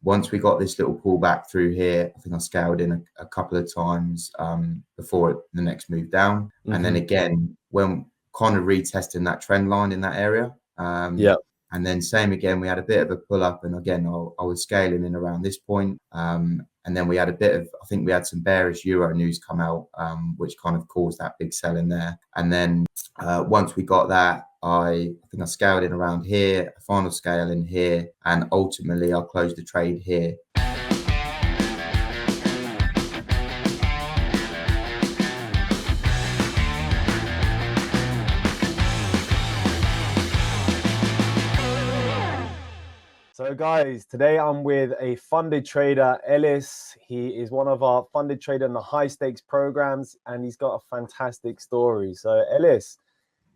once we got this little pullback through here, I think I scaled in a couple of times before the next move down. And then again, when kind of retesting that trend line in that area. And then same again, we had a bit of a pull up, and again, I was scaling in around this point. And then we had a bit of, I think we had some bearish euro news come out, which kind of caused that big sell in there. And then once we got that, I think I scaled in around here, a final scale in here, and ultimately I closed the trade here. So guys, today I'm with a funded trader, Ellis. He is one of our funded trader in the high stakes programs, and he's got a fantastic story. So Ellis,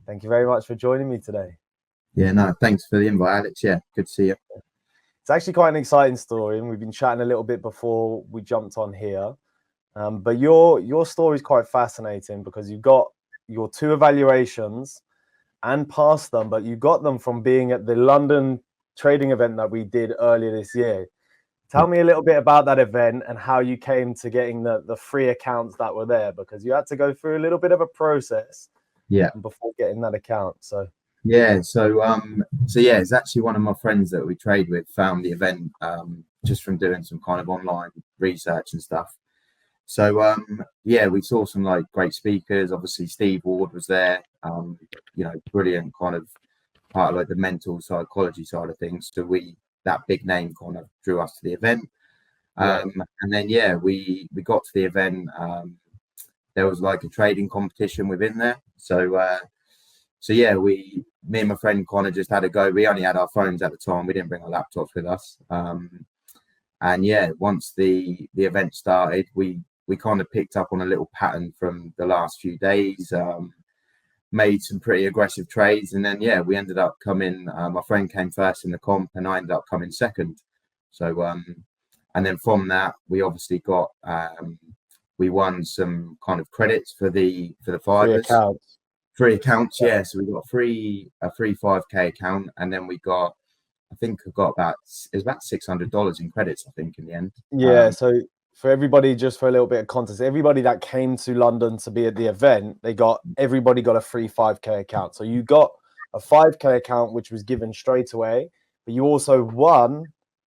thank you very much for joining me today. Yeah, no, thanks for the invite, Alex. Yeah, good to see you. It's actually quite an exciting story, and we've been chatting a little bit before we jumped on here. But your story is quite fascinating because you've got your 2 evaluations and passed them, but you got them from being at the London trading event that we did earlier this year. Tell me a little bit about that event and how you came to getting the free accounts that were there, because you had to go through a little bit of a process before getting that account. So it's actually one of my friends that we trade with found the event just from doing some kind of online research and stuff. So we saw some like great speakers. Obviously Steve Ward was there, brilliant kind of part of like the mental psychology side of things. So that big name kind of drew us to the event. And then we got to the event. There was like a trading competition within there. Me and my friend kind of just had a go. We only had our phones at the time. We didn't bring our laptops with us. Once the event started, we kind of picked up on a little pattern from the last few days. Made some pretty aggressive trades, and then we ended up coming. My friend came first in the comp, and I ended up coming second. So and then from that, we obviously got we won some kind of credits for the 5ers. Free accounts, yeah. So we got a free 5K account, and then we got, I think I got about $600 in credits, I think, in the end. So for everybody, just for a little bit of context, everybody that came to London to be at the event, everybody got a free 5K account. So you got a 5K account, which was given straight away, but you also won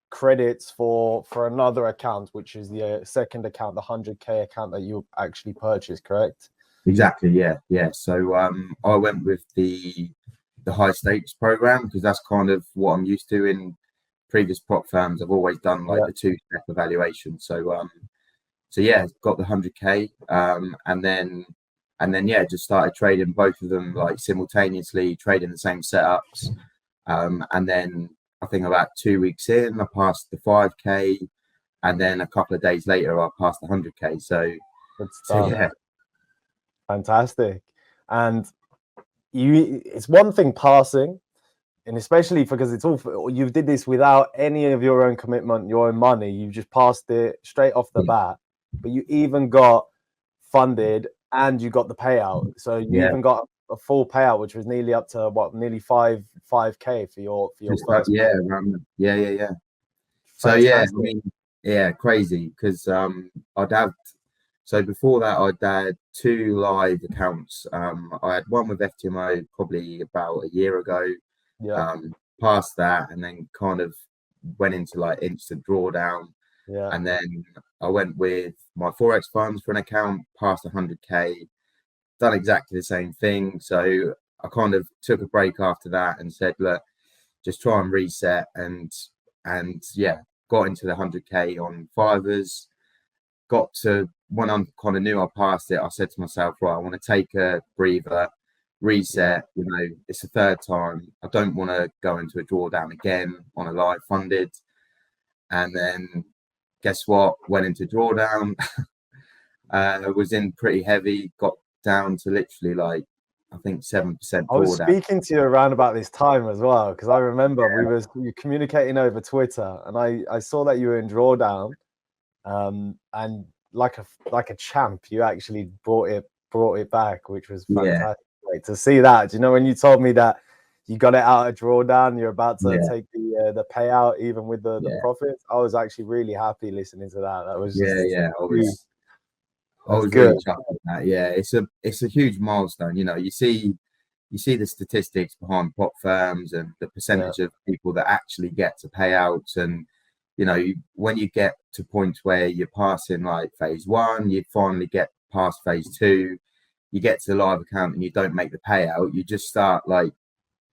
credits for another account, which is the second account, the 100K account that you actually purchased, correct? Exactly, yeah. So I went with the high stakes program because that's kind of what I'm used to in previous prop firms. I've always done like the 2-step evaluation. So got the 100K, and then just started trading both of them like simultaneously, trading the same setups. And then I think about 2 weeks in, I passed the 5K, and then a couple of days later, I passed the 100K. So yeah. Fantastic. And it's one thing passing, and especially because you did this without any of your own commitment, your own money. You just passed it straight off the bat, but you even got funded and you got the payout. So you even got a full payout, which was nearly up to nearly 5K for your first. Yeah. So crazy because I'd have. So before that, I'd had 2 live accounts. I had one with FTMO probably about a year ago. Past that, and then kind of went into like instant drawdown. And then I went with my Forex funds for an account, past 100K, done exactly the same thing. So I kind of took a break after that and said, look, just try and reset, and got into the 100K on 5ers. Got to when I kind of knew I passed it, I said to myself, right, I want to take a breather, reset. It's the 3rd time. I don't want to go into a drawdown again on a live funded. And then guess what? Went into drawdown. Was in pretty heavy, got down to literally like, I think 7% drawdown. I was speaking to you around about this time as well, because I remember we were communicating over Twitter, and I saw that you were in drawdown. And like a champ, you actually brought it back, which was fantastic to see that. Do you know, when you told me that you got it out of drawdown. You're about to Yeah. take the payout, even with the Yeah. profits. I was actually really happy listening to that. That was just Yeah. I that's was good. really chuffed with that. Yeah, it's a huge milestone. You know, you see the statistics behind prop firms and the percentage of people that actually get to payouts, and you know, when you get to points where you're passing like phase 1, you finally get past phase 2, you get to the live account and you don't make the payout, you just start like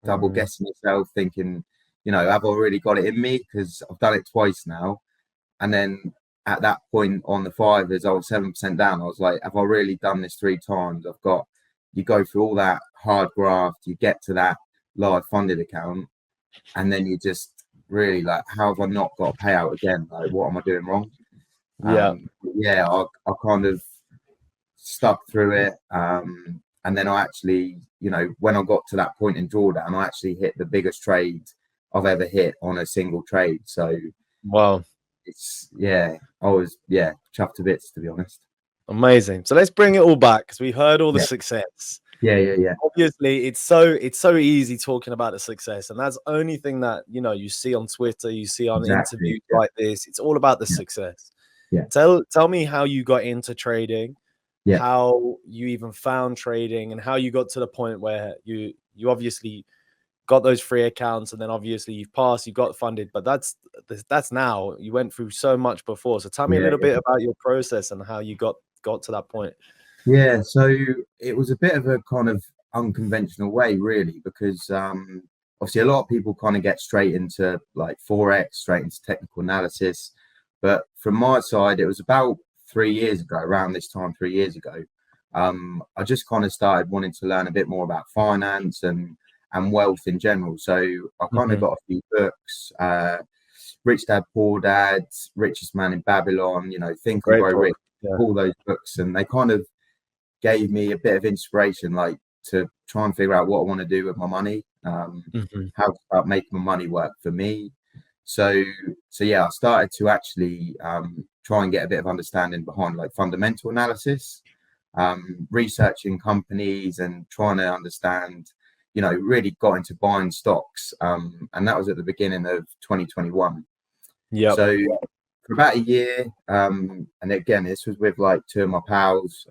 double guessing yourself, thinking, you know, have I really got it in me? Because I've done it twice now. And then at that point on the 5ers, I was 7% down. I was like, have I really done this 3 times? You go through all that hard graft, you get to that live funded account, and then you just really like, how have I not got a payout again? Like, what am I doing wrong? I kind of stuck through it. And then I actually, you know, when I got to that point in drawdown, I actually hit the biggest trade I've ever hit on a single trade. So Wow. I was chuffed to bits, to be honest. Amazing. So let's bring it all back, because we heard all the success. Yeah. Obviously, it's so easy talking about the success, and that's the only thing that you see on Twitter, you see on interviews like this. It's all about the success. Yeah. Tell me how you got into trading, how you even found trading, and how you got to the point where you obviously got those free accounts, and then obviously you've passed, you got funded, but that's now. You went through so much before. So tell me a little bit about your process and how you got to that point. Yeah, so it was a bit of a kind of unconventional way, really, because obviously a lot of people kind of get straight into like Forex, straight into technical analysis. But from my side, it was about 3 years ago, around this time, 3 years ago, I just kind of started wanting to learn a bit more about finance and wealth in general. So I kind of got a few books, Rich Dad, Poor Dad, Richest Man in Babylon, you know, Think and Grow Rich, all those books. And they kind of gave me a bit of inspiration, like to try and figure out what I want to do with my money, how to start making my money work for me. So I started to actually try and get a bit of understanding behind like fundamental analysis, researching companies and trying to understand, you know, really got into buying stocks. And that was at the beginning of 2021. Yeah. So for about a year, and again, this was with like 2 of my pals.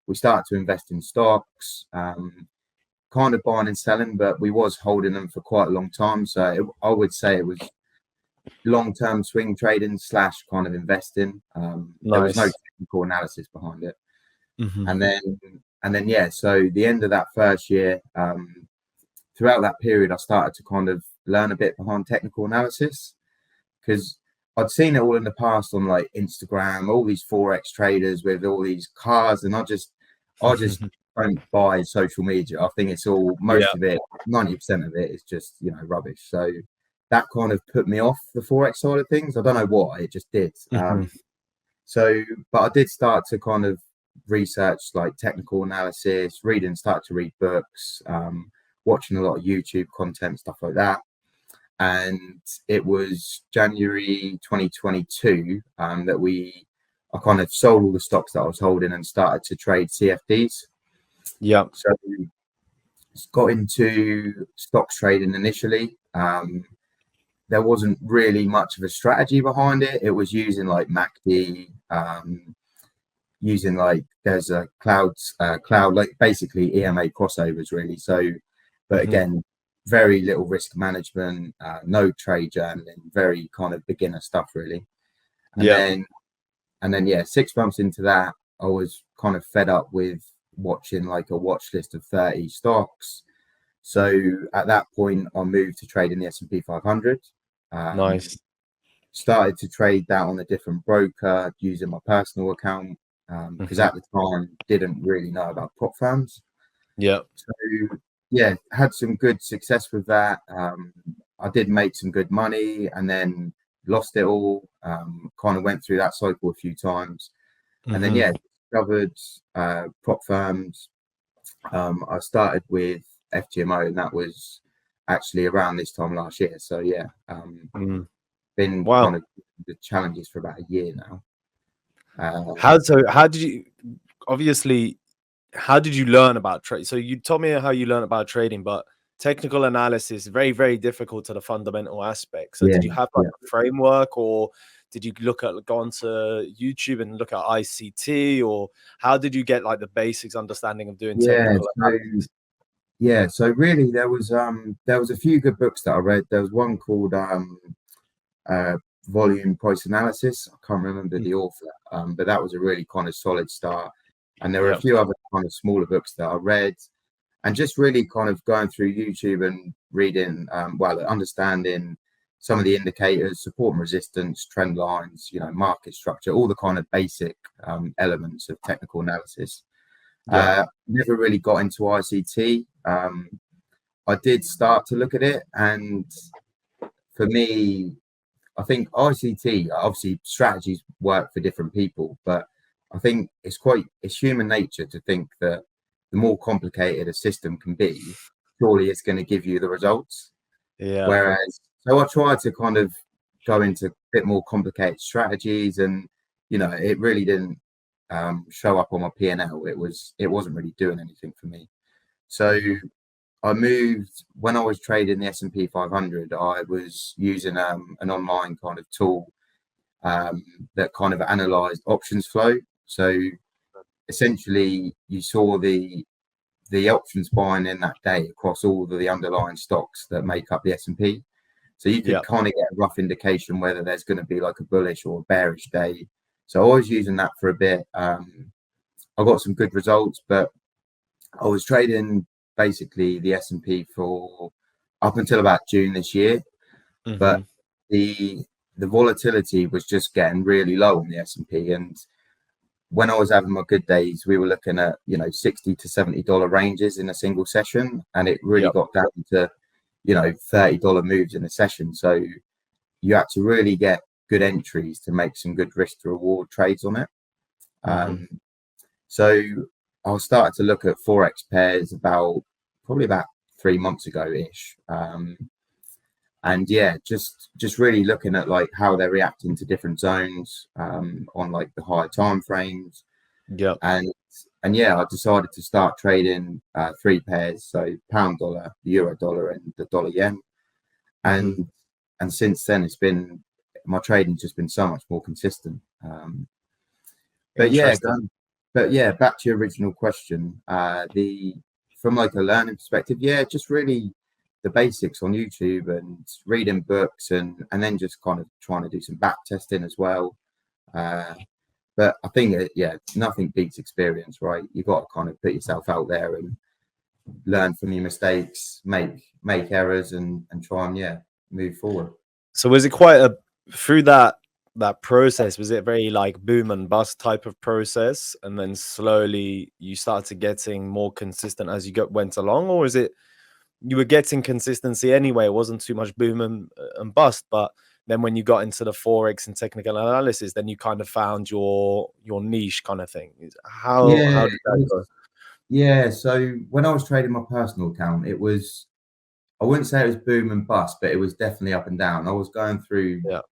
We started to invest in stocks, kind of buying and selling, but we was holding them for quite a long time. So I would say it was long-term swing trading / kind of investing. There was no technical analysis behind it. And then, so the end of that first year, throughout that period, I started to kind of learn a bit behind technical analysis, because I'd seen it all in the past on like Instagram, all these Forex traders with all these cars, and I just don't buy social media. I think it's all, most of it, 90% of it is just, you know, rubbish. So that kind of put me off the Forex side of things. I don't know why, it just did. But I did start to kind of research like technical analysis, start to read books, watching a lot of YouTube content, stuff like that. And it was January 2022 that I kind of sold all the stocks that I was holding and started to trade CFDs. Yeah. So got into stocks trading initially. There wasn't really much of a strategy behind it. It was using like MACD, using like there's a cloud like basically EMA crossovers really. So, but again, very little risk management, no trade journaling, very kind of beginner stuff really. And then 6 months into that, I was kind of fed up with watching like a watch list of 30 stocks. So at that point, I moved to trading the S&P 500. Nice. Started to trade that on a different broker using my personal account, because at the time didn't really know about prop firms. Yeah. So had some good success with that. I did make some good money and then lost it all. Kind of went through that cycle a few times, and then discovered prop firms. I started with FTMO, and that was actually around this time last year. So been kind of the challenges for about a year now. How did you obviously how did you learn about trade? So you told me how you learned about trading, but technical analysis very, very difficult to the fundamental aspect. So Yeah, did you have like a framework, or did you go onto YouTube and look at ICT, or how did you get like the basics understanding of doing technical analysis? So really there was a few good books that I read. There was one called uh, Volume Price Analysis. I can't remember the author, but that was a really kind of solid start. And there were a few other kind of smaller books that I read, and just really kind of going through YouTube and reading, understanding some of the indicators, support and resistance, trend lines, market structure, all the kind of basic elements of technical analysis. Never really got into ICT. I did start to look at it, and for me, I think ICT, obviously strategies work for different people, but I think it's human nature to think that the more complicated a system can be, surely it's going to give you the results. Whereas, so I tried to kind of go into a bit more complicated strategies, and it really didn't show up on my P&L. It wasn't really doing anything for me. So I moved, when I was trading the S&P 500, I was using an online kind of tool that kind of analyzed options flow. So essentially you saw the options buying in that day across all the underlying stocks that make up the S&P. So you could kind of get a rough indication whether there's going to be like a bullish or a bearish day. So I was using that for a bit. I got some good results, but I was trading basically the S&P for up until about June this year. But the volatility was just getting really low on the S&P, and when I was having my good days, we were looking at $60 to $70 ranges in a single session, and it really got down to $30 moves in a session. So you had to really get good entries to make some good risk to reward trades on it. So I started to look at Forex pairs probably about 3 months ago ish. And just really looking at like how they're reacting to different zones on like the higher time frames. And I decided to start trading 3 pairs, so pound dollar, the euro dollar, and the dollar yen. And since then my trading's just been so much more consistent. But back to your original question, from like a learning perspective, just really the basics on YouTube and reading books, and then just kind of trying to do some back testing as well. But I think nothing beats experience, right? You got to kind of put yourself out there and learn from your mistakes, make errors, and try and move forward. So was it quite through that process, was it very like boom and bust type of process, and then slowly you started getting more consistent as you went along? Or is it you were getting consistency anyway, it wasn't too much boom and bust, but then when you got into the Forex and technical analysis, then you kind of found your niche kind of thing? How did that go? So when I was trading my personal account, I wouldn't say it was boom and bust, but it was definitely up and down. I was going through, I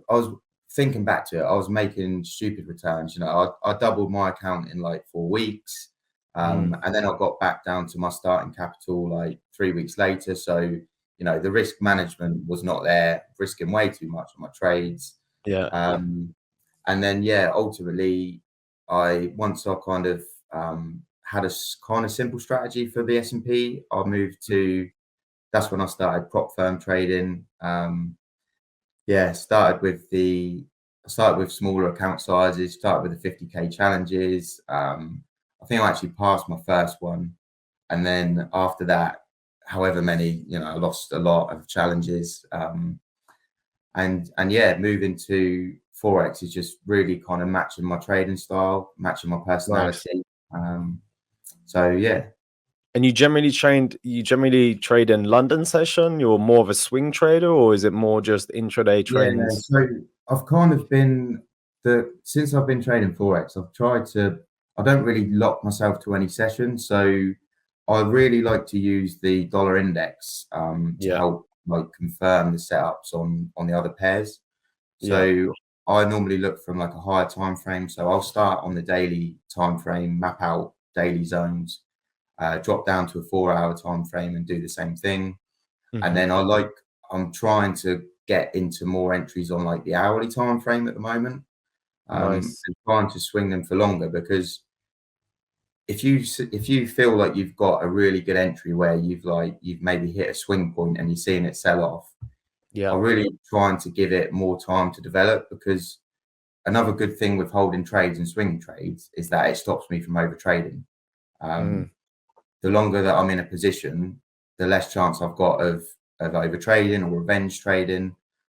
was thinking back to it, I was making stupid returns. I doubled my account in like 4 weeks. And then I got back down to my starting capital like 3 weeks later. So, the risk management was not there, risking way too much on my trades. And then, ultimately, once I kind of had a kind of simple strategy for the S&P, I moved to, that's when I started prop firm trading. Started with smaller account sizes, started with the 50K challenges. I think I actually passed my first one. And then after that, however many, I lost a lot of challenges. Moving to Forex is just really kind of matching my trading style, matching my personality. And you generally trade in London session? You're more of a swing trader, or is it more just intraday trades? So I've kind of been since I've been trading Forex, I don't really lock myself to any session. So I really like to use the dollar index to help like confirm the setups on the other pairs. So I normally look from like a higher time frame. So I'll start on the daily time frame, map out daily zones. drop down to a 4-hour time frame and do the same thing. And Mhm. then I'm trying to get into more entries on like the hourly time frame at the moment, and Nice. trying to swing them for longer, because if you feel like you've got a really good entry where you've maybe hit a swing point and you're seeing it sell off, Yeah. I'm really trying to give it more time to develop, because another good thing with holding trades and swinging trades is that it stops me from over trading. The longer that I'm in a position, the less chance I've got of over trading or revenge trading.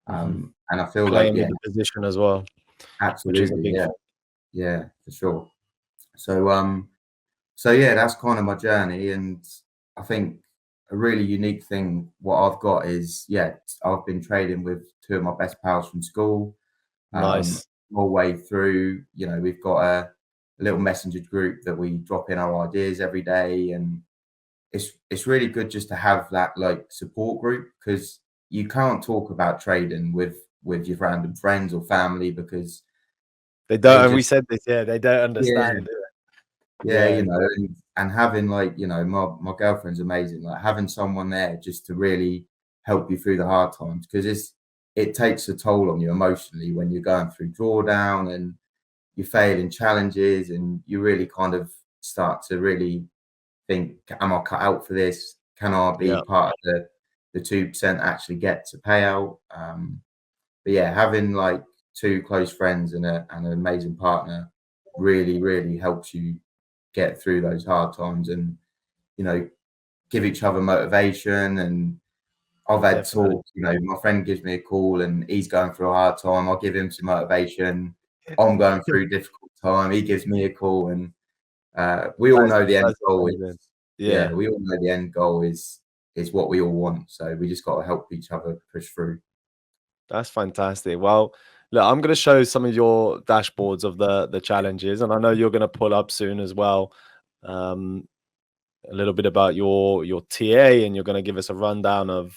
And I feel like, Playing yeah, with the position as well, which is a absolutely, big yeah, thing. yeah, for sure. So yeah, that's kind of my journey, and I think a really unique thing what I've got is, yeah, I've been trading with two of my best pals from school, Nice. all the way through. You know, we've got a little messenger group that we drop in our ideas every day, and it's really good just to have that like support group, because you can't talk about trading with your random friends or family, because They they don't, and we just, said this, yeah, they don't yeah, understand, do they? yeah, you Yeah, know, and having like, you know, my girlfriend's amazing, like having someone there just to really help you through the hard times, because it takes a toll on you emotionally when you're going through drawdown and you're failing challenges, and you really kind of start to really think, am I cut out for this? Can I be yeah, part of the 2% actually get to payout? But yeah, having like two close friends and an amazing partner really helps you get through those hard times, and you know, give each other motivation. And I've had definitely. talks, you know, my friend gives me a call and he's going through a hard time, I'll give him some motivation. I'm going through a difficult time, he gives me a call, and we all know the end That's goal is, amazing. yeah, Yeah, we all know the end goal is what we all want. So we just got to help each other push through. that's fantastic. Well, look, I'm going to show some of your dashboards of the challenges, and I know you're going to pull up soon as well. Um, a little bit about your TA, and you're going to give us a rundown of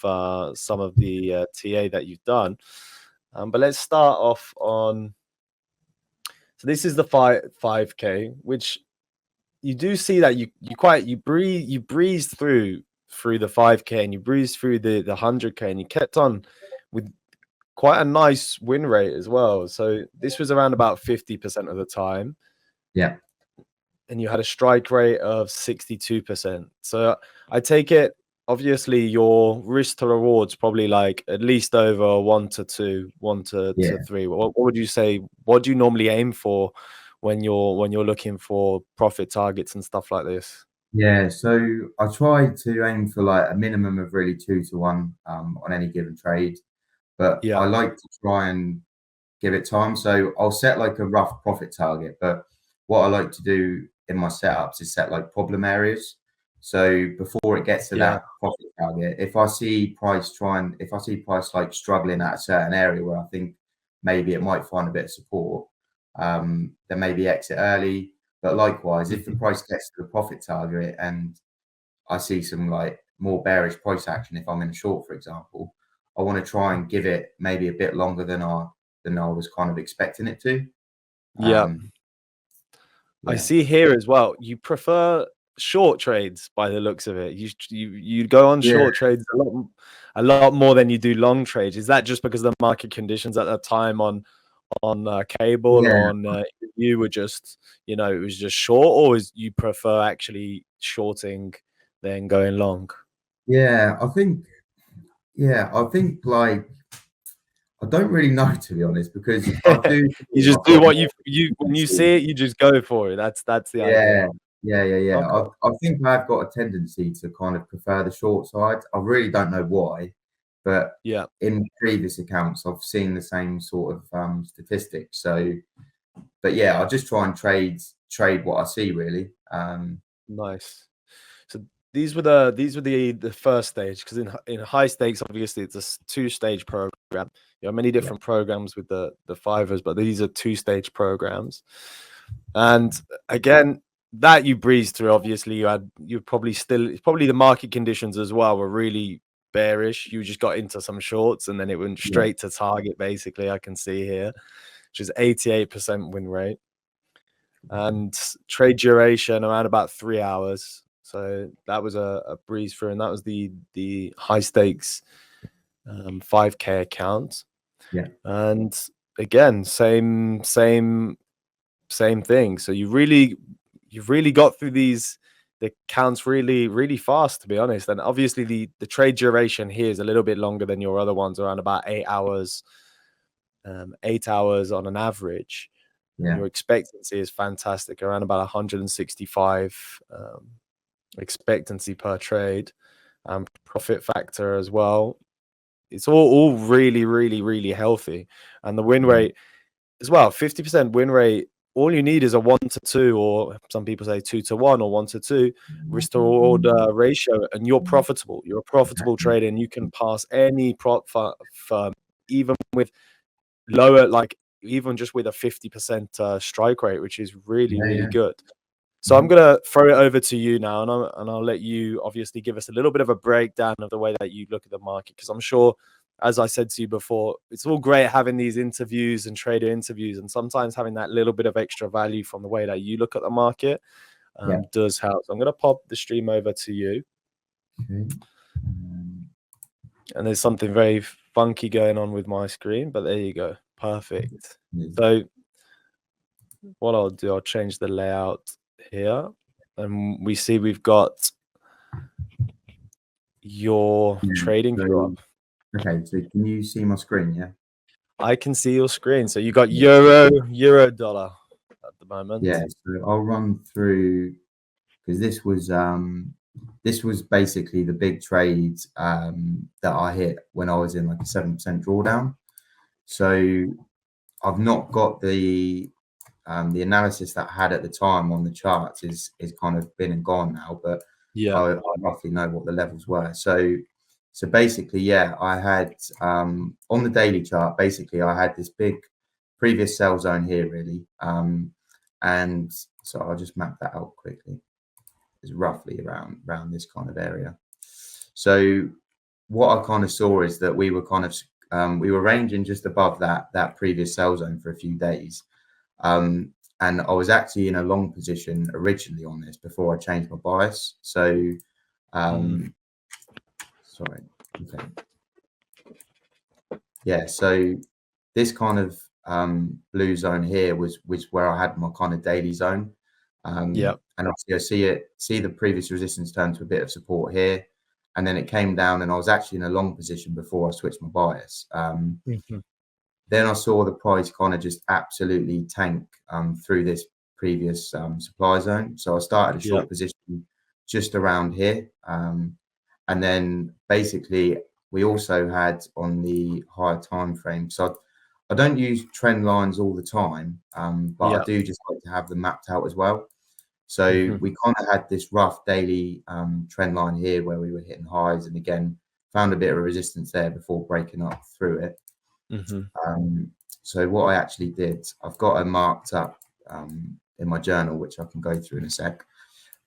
some of the TA that you've done. But let's start off on. So this is the 5K, which you do see that you breeze through the 5K, and you breeze through the 100K, and you kept on with quite a nice win rate as well. So this was around about 50% of the time, Yeah. and you had a strike rate of 62%. So I take it, obviously, your risk to rewards probably like at least over 1 to 2, Yeah. 1 to 3. What would you say? What do you normally aim for when you're looking for profit targets and stuff like this? Yeah, so I try to aim for like a minimum of really 2 to 1 on any given trade, but Yeah, I like to try and give it time. So I'll set like a rough profit target, but what I like to do in my setups is set like problem areas. So before it gets to yeah, that profit target, if I see price like struggling at a certain area where I think maybe it might find a bit of support, then maybe exit early. But likewise, if the mhm, price gets to the profit target and I see some like more bearish price action, if I'm in a short, for example, I want to try and give it maybe a bit longer than I was kind of expecting it to. yeah. I Yeah, see here as well. You prefer short trades by the looks of it. You go on yeah, short trades a lot more than you do long trades. Is that just because the market conditions at that time on cable yeah, on you were just, it was just short, or is you prefer actually shorting than going long? yeah. I think like I don't really know, to be honest, because I do You feel just I've do got what more you when you tendency. see it, you just go for it. That's the idea. Yeah, yeah. Okay. I think I've got a tendency to kind of prefer the short side. I really don't know why, but Yeah. in previous accounts, I've seen the same sort of statistics. So, but yeah, I just try and trade what I see really. Nice. So these were the first stage, because in high stakes, obviously it's a two-stage program. You have many Yeah, different programs with the fivers, but these are two-stage programs. And again, that you breeze through. Obviously, you probably still, it's probably the market conditions as well were really bearish. You just got into some shorts, and then it went yeah, straight to target. Basically, I can see here, which is 88% win rate, and trade duration around about 3 hours. So that was a breeze through, and that was the high stakes 5K account. Yeah. And again, same thing. So you've really got through the accounts really fast, to be honest. And obviously the trade duration here is a little bit longer than your other ones, around about 8 hours. 8 hours on an average. Yeah. Your expectancy is fantastic, around about 165 expectancy per trade, and profit factor as well. It's all really healthy, and the win rate as well. 50% win rate. All you need is a 1 to 2, or some people say 2 to 1 or 1 to 2 risk to reward ratio, and you're profitable. You're a profitable trader, and you can pass any prop firm, even with lower, like even just with a 50% strike rate, which is really good. So I'm gonna throw it over to you now, and I'll let you obviously give us a little bit of a breakdown of the way that you look at the market, because I'm sure, as I said to you before, it's all great having these interviews and trader interviews, and sometimes having that little bit of extra value from the way that you look at the market does help. So I'm gonna pop the stream over to you. Okay. And there's something very funky going on with my screen, but there you go. Perfect. So what I'll do, I'll change the layout here, and we see we've got your trading view up. Okay, so can you see my screen? Yeah, I can see your screen. So you got euro dollar at the moment. Yeah, so I'll run through, because this was basically the big trade that I hit when I was in like a 7% drawdown. So I've not got the analysis that I had at the time on the charts is kind of been and gone now, but I roughly know what the levels were. So basically, yeah, I had on the daily chart, basically I had this big previous sell zone here really, and so I'll just map that out quickly. It's roughly around this kind of area. So what I kind of saw is that we were kind of we were ranging just above that previous sell zone for a few days. And I was actually in a long position originally on this before I changed my bias. So, sorry. Okay. Yeah. So this kind of blue zone here was where I had my kind of daily zone. And obviously I see the previous resistance turn to a bit of support here. And then it came down, and I was actually in a long position before I switched my bias. Then I saw the price kind of just absolutely tank through this previous supply zone. So I started a short position just around here. And then basically we also had on the higher time frame. So I don't use trend lines all the time, but I do just like to have them mapped out as well. So we kind of had this rough daily trend line here where we were hitting highs, and again found a bit of resistance there before breaking up through it. So what I actually did, I've got it marked up in my journal, which I can go through in a sec.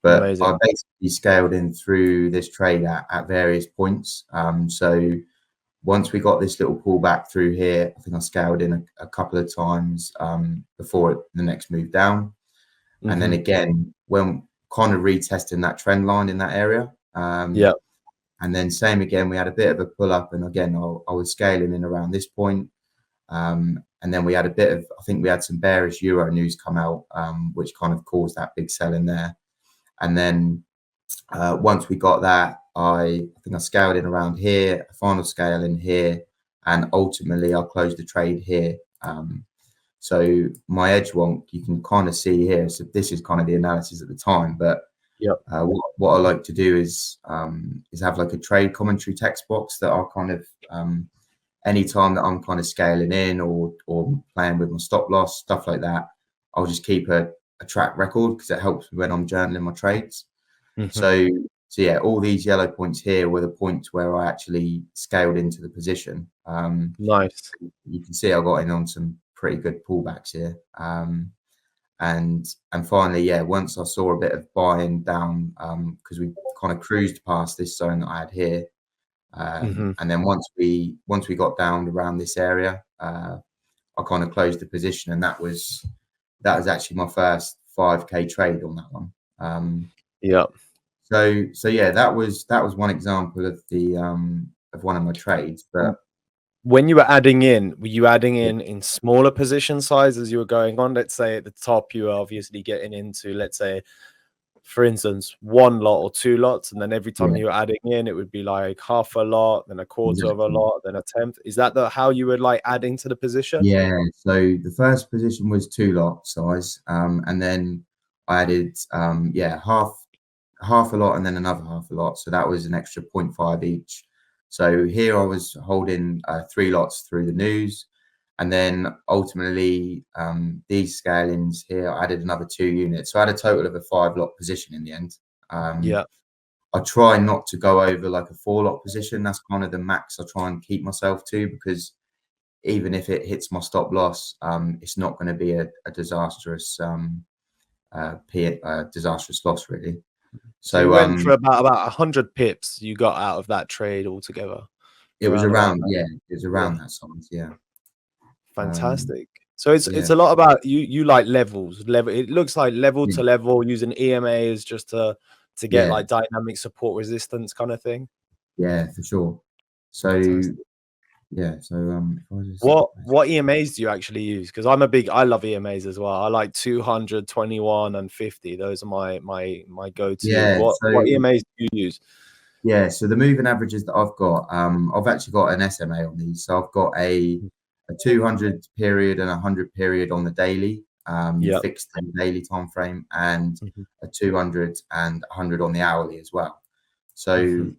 But I basically scaled in through this trade at various points. So once we got this little pullback through here, I think I scaled in a couple of times before the next move down. And then again, when kind of retesting that trend line in that area. And then same again, we had a bit of a pull up, and again, I was scaling in around this point. And then we had a bit of, I think we had some bearish euro news come out, which kind of caused that big sell in there. And then once we got that, I think I scaled in around here, a final scale in here, and ultimately I closed the trade here. So my edge wonk, you can kind of see here. So this is kind of the analysis at the time, but what I like to do is have like a trade commentary text box that I'll kind of anytime that I'm kind of scaling in or playing with my stop loss, stuff like that, I'll just keep a track record because it helps me when I'm journaling my trades. So yeah, all these yellow points here were the points where I actually scaled into the position. Nice. You can see I got in on some pretty good pullbacks here. And finally, yeah, once I saw a bit of buying down, because we kind of cruised past this zone that I had here. And then once we got down around this area, I kind of closed the position, and that was actually my first 5K trade on that one. So yeah, that was one example of the of one of my trades. But when you were adding in, were you adding in smaller position size as you were going on? Let's say at the top, you were obviously getting into, let's say, for instance, 1 lot or 2 lots, and then every time you were adding in, it would be like half a lot, then a quarter of a lot, then a tenth. Is that how you were like adding to the position? Yeah. So the first position was 2 lot size, and then I added half a lot and then another half a lot. So that was an extra 0.5 each. So here I was holding 3 lots through the news, and then ultimately these scalings here, I added another 2 units. So I had a total of a 5 lot position in the end. I try not to go over like a 4 lot position. That's kind of the max I try and keep myself to, because even if it hits my stop loss, it's not going to be a disastrous disastrous loss really. So you went for about 100 pips you got out of that trade altogether. It was around that size. Yeah. Fantastic. So it's a lot about you like levels. It looks like level to level, using EMAs just to get like dynamic support resistance kind of thing. Yeah, for sure. So fantastic. Yeah. So what EMAs do you actually use? Because I love EMAs as well. I like 200, 21, and 50. Those are my go-to. Yeah. What EMAs do you use? Yeah. So the moving averages that I've got, I've actually got an SMA on these. So I've got a 200 period and a 100 period on the daily, fixed daily time frame, and a 200 and 100 on the hourly as well. So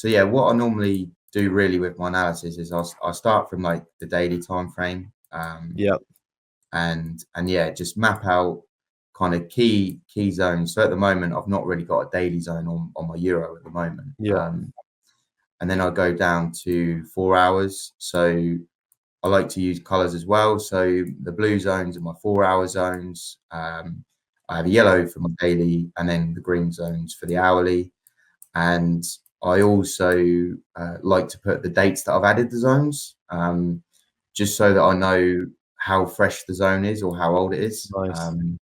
yeah, what I normally do really with my analysis is I start from like the daily time frame, and just map out kind of key zones. So at the moment, I've not really got a daily zone on my euro at the moment. And then I go down to 4 hours. So I like to use colors as well. So the blue zones are my 4 hour zones. I have a yellow for my daily, and then the green zones for the hourly. And I also like to put the dates that I've added the zones, just so that I know how fresh the zone is or how old it is, and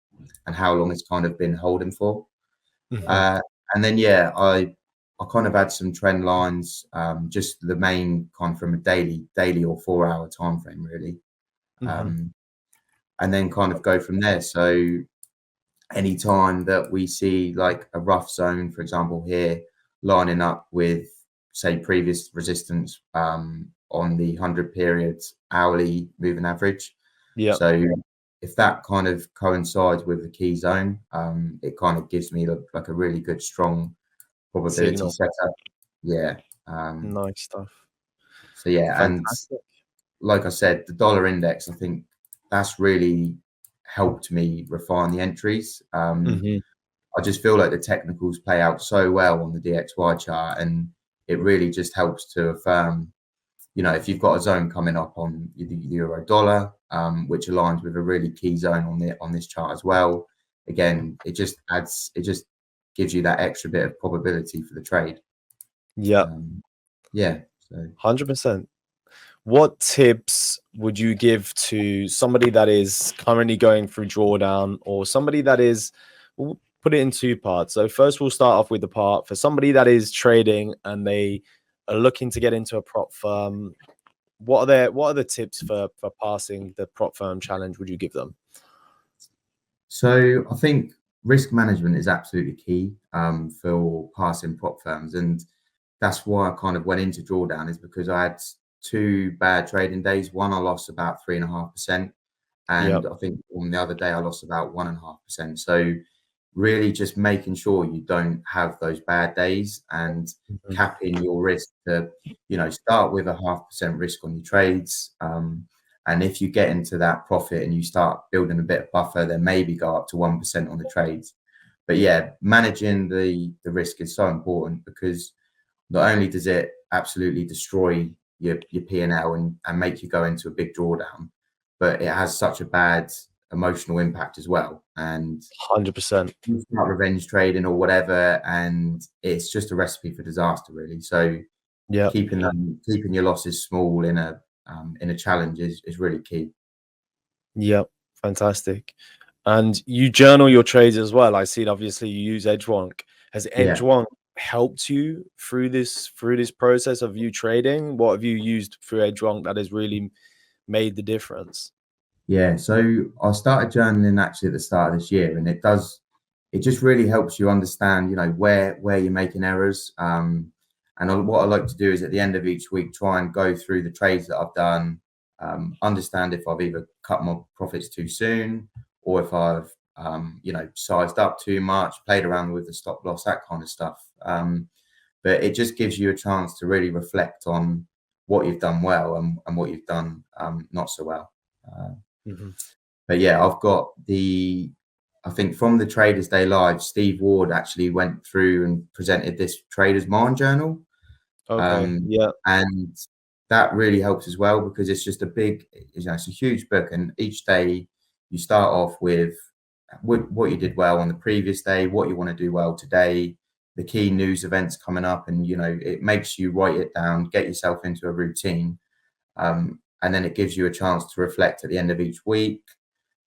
how long it's kind of been holding for. And then I kind of add some trend lines, just the main kind of from a daily or 4 hour time frame really, and then kind of go from there. So anytime that we see like a rough zone, for example, here lining up with say previous resistance on the 100 periods hourly moving average. So if that kind of coincides with the key zone, it kind of gives me like a really good strong probability setup. Nice stuff. So fantastic. And like I said, the dollar index, I think that's really helped me refine the entries. I just feel like the technicals play out so well on the DXY chart, and it really just helps to affirm, if you've got a zone coming up on the euro dollar, which aligns with a really key zone on this chart as well. Again, it just gives you that extra bit of probability for the trade. So 100%. What tips would you give to somebody that is currently going through drawdown, or somebody that is, we'll put it in 2 parts. So first we'll start off with the part for somebody that is trading and they are looking to get into a prop firm. What are the tips for passing the prop firm challenge would you give them? So I think risk management is absolutely key for passing prop firms, and that's why I kind of went into drawdown, is because I had 2 bad trading days. One I lost about 3.5%, and I think on the other day I lost about 1.5%. So really just making sure you don't have those bad days, and capping your risk to, start with a 0.5% risk on your trades. And if you get into that profit and you start building a bit of buffer, then maybe go up to 1% on the trades. But yeah, managing the risk is so important, because not only does it absolutely destroy your P&L and make you go into a big drawdown, but it has such a bad emotional impact as well. And 100%. You start revenge trading or whatever, and it's just a recipe for disaster, really. So keeping your losses small in a challenge is really key. Fantastic. And you journal your trades as well. I see, obviously you use Edgewonk. Has Yeah. Edgewon helped you through this process of you trading? What have you used through Edgewon that has really made the difference? Yeah, so I started journaling actually at the start of this year, and it just really helps you understand, where you're making errors. What I like to do is at the end of each week, try and go through the trades that I've done, understand if I've either cut my profits too soon or if I've, sized up too much, played around with the stop loss, that kind of stuff. But it just gives you a chance to really reflect on what you've done well and what you've done not so well. But yeah, I think from the Traders Day Live, Steve Ward actually went through and presented this Traders Mind Journal. Okay. Yeah. And that really helps as well, because it's just it's a huge book, and each day you start off with what you did well on the previous day, what you want to do well today, the key news events coming up, and it makes you write it down, get yourself into a routine, and then it gives you a chance to reflect at the end of each week.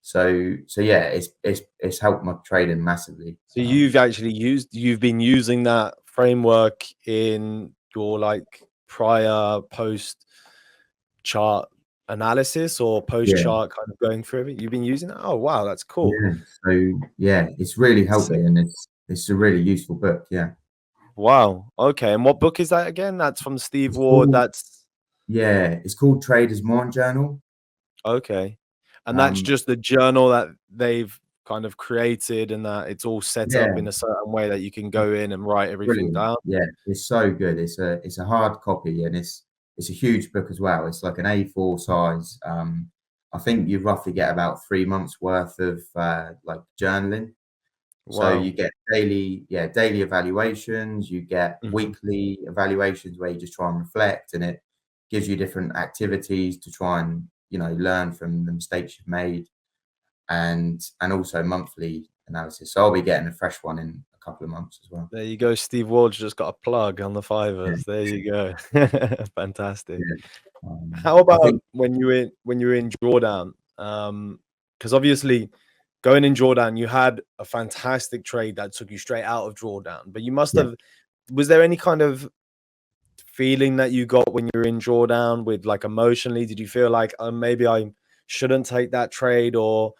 So yeah, it's helped my trading massively. So you've been using that framework in your prior post chart analysis or post chart kind of going through it. You've been using it. Oh wow, that's cool. Yeah. So yeah, it's really helped me, and it's a really useful book. Yeah. Wow. Okay. And what book is that again? That's from Steve Ward. It's called Traders Mind Journal. Okay. And that's just the journal that they've kind of created, and that it's all set up in a certain way that you can go in and write everything down. Yeah, it's so good. It's a hard copy, and it's a huge book as well. It's like an A4 size. I think you roughly get about 3 months worth of journaling. Wow. So you get daily evaluations, you get weekly evaluations where you just try and reflect, and it gives you different activities to try and learn from the mistakes you've made, and also monthly analysis. So I'll be getting a fresh one in a couple of months as well. There you go. Steve Ward's just got a plug on the 5ers. There you go. Fantastic. How about when you were in drawdown? Because obviously going in drawdown, you had a fantastic trade that took you straight out of drawdown, but you must have, was there any kind of feeling that you got when you were in drawdown with emotionally? Did you feel like maybe I shouldn't take that trade, or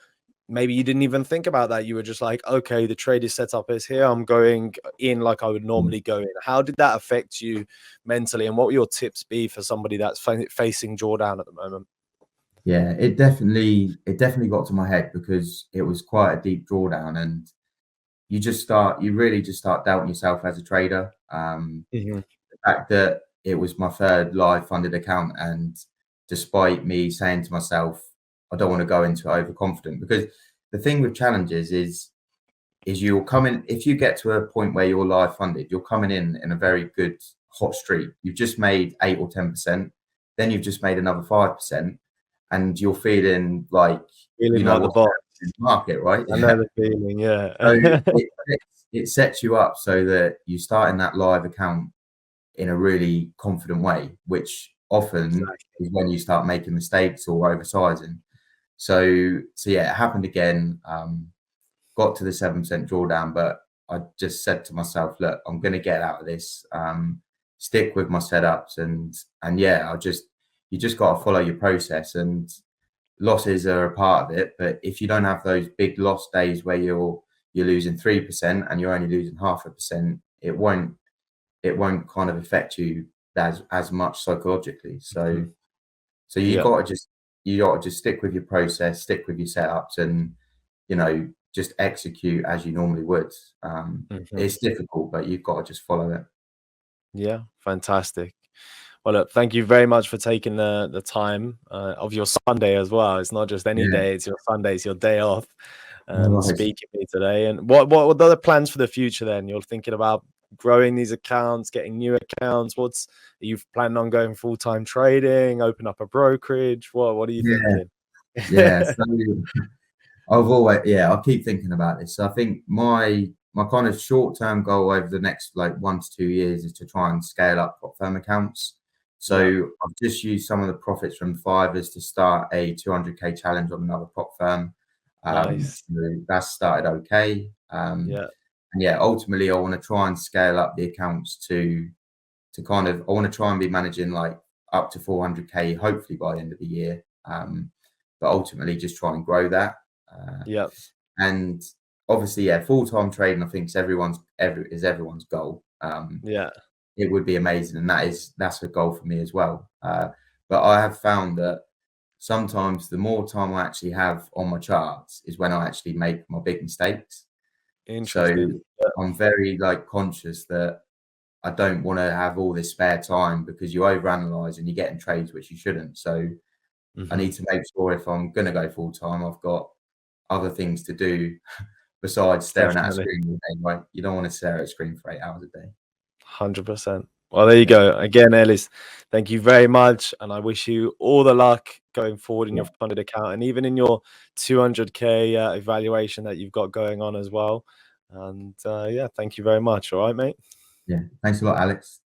maybe you didn't even think about that? You were just like, okay, the trade is set up as here, I'm going in like I would normally go in. How did that affect you mentally, and what would your tips be for somebody that's facing drawdown at the moment? Yeah, it definitely got to my head, because it was quite a deep drawdown, and you really just start doubting yourself as a trader. The fact that it was my third live funded account, and despite me saying to myself, I don't want to go into overconfident, because the thing with challenges is you'll come in, if you get to a point where you're live funded, you're coming in a very good hot streak. You've just made 8 or 10%, then you've just made another 5%, and you're feeling like the box in the market, right? I know the feeling, yeah. So it sets you up so that you start in that live account in a really confident way, which often is when you start making mistakes or oversizing. So yeah, it happened again. Got to the 7% drawdown, but I just said to myself, look, I'm going to get out of this. Stick with my setups, and yeah, you just got to follow your process, and losses are a part of it. But if you don't have those big loss days where you're losing 3% and you're only losing 0.5%, it won't kind of affect you as much psychologically. So you got to just stick with your process, stick with your setups, and just execute as you normally would. It's difficult, but you've got to just follow it. Yeah, fantastic. Well, look, thank you very much for taking the time of your Sunday as well. It's not just any day; it's your Sunday, it's your day off. Speaking to me today. And what are the plans for the future? Then you're thinking about growing these accounts, getting new accounts. Are you planning on going full-time trading? Open up a brokerage? What are you thinking? Yeah, so I'll keep thinking about this. So I think my kind of short-term goal over the next 1 to 2 years is to try and scale up prop firm accounts. So I've just used some of the profits from the 5ers to start a 200k challenge on another prop firm. Nice. That started okay. And yeah, ultimately I want to try and scale up the accounts to kind of, I want to try and be managing like up to 400k hopefully by the end of the year. But ultimately just try and grow that. Yeah. And obviously, yeah, full-time trading I think is everyone's goal. Yeah. It would be amazing, and that's a goal for me as well. But I have found that sometimes the more time I actually have on my charts is when I actually make my big mistakes. So Interesting. I'm very like conscious that I don't want to have all this spare time, because you overanalyze and you get in trades which you shouldn't. So I need to make sure if I'm going to go full time, I've got other things to do besides staring at a Definitely. screen all day. Right? You don't want to stare at a screen for 8 hours a day. 100%. Well, there you go. Again, Ellis, thank you very much. And I wish you all the luck going forward in your funded account and even in your 200k evaluation that you've got going on as well. And yeah, thank you very much. All right, mate. Yeah. Thanks a lot, Alex.